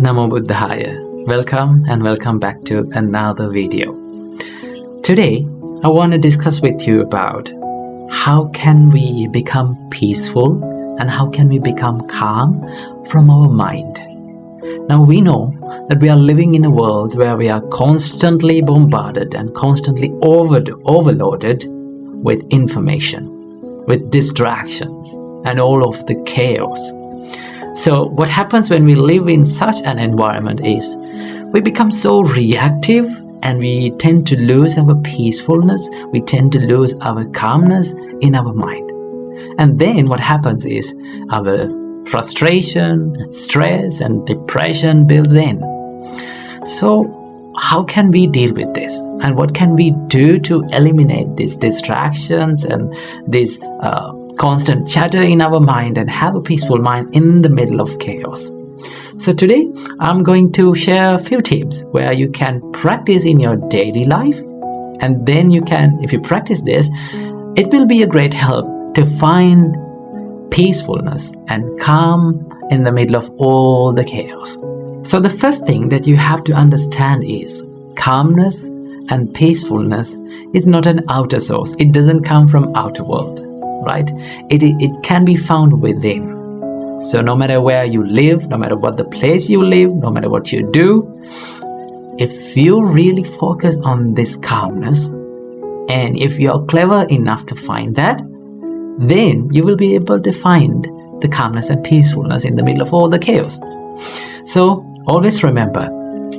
Namo Buddhaya. Welcome back to another video. Today, I want to discuss with you about how can we become peaceful and how can we become calm from our mind. Now we know that we are living in a world where we are constantly bombarded and constantly overloaded with information, with distractions and all of the chaos. So what happens when we live in such an environment is we become so reactive and we tend to lose our peacefulness, we tend to lose our calmness in our mind. And then what happens is our frustration, stress and depression builds in. So how can we deal with this? And what can we do to eliminate these distractions and these constant chatter in our mind and have a peaceful mind in the middle of chaos? So today I'm going to share a few tips where you can practice in your daily life, and then you can, if you practice this, it will be a great help to find peacefulness and calm in the middle of all the chaos. So the first thing that you have to understand is calmness and peacefulness is not an outer source. It doesn't come from outer world. Right? It can be found within. So no matter where you live, no matter what the place you live, no matter what you do, if you really focus on this calmness, and if you're clever enough to find that, then you will be able to find the calmness and peacefulness in the middle of all the chaos. So always remember,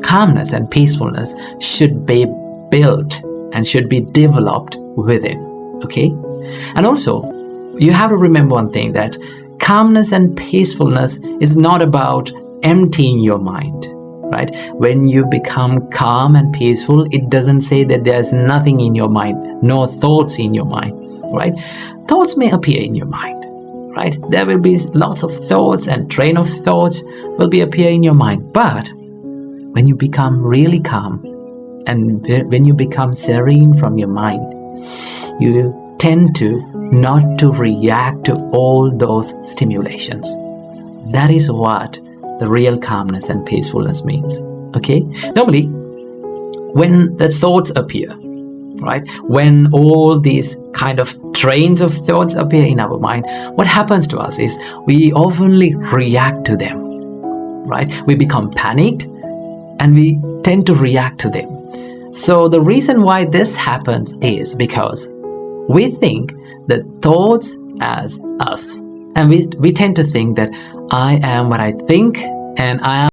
calmness and peacefulness should be built and should be developed within. Okay? And also, you have to remember one thing, that calmness and peacefulness is not about emptying your mind, right? When you become calm and peaceful, it doesn't say that there's nothing in your mind, no thoughts in your mind, right? Thoughts may appear in your mind, right? There will be lots of thoughts and train of thoughts will be appear in your mind. But when you become really calm and when you become serene from your mind, you tend to not to react to all those stimulations. That is what the real calmness and peacefulness means. Okay? Normally, when the thoughts appear, right? When all these kind of trains of thoughts appear in our mind, what happens to us is we oftenly react to them, right? We become panicked and we tend to react to them. So the reason why this happens is because we think the thoughts as us, and we tend to think that I am what I think and I am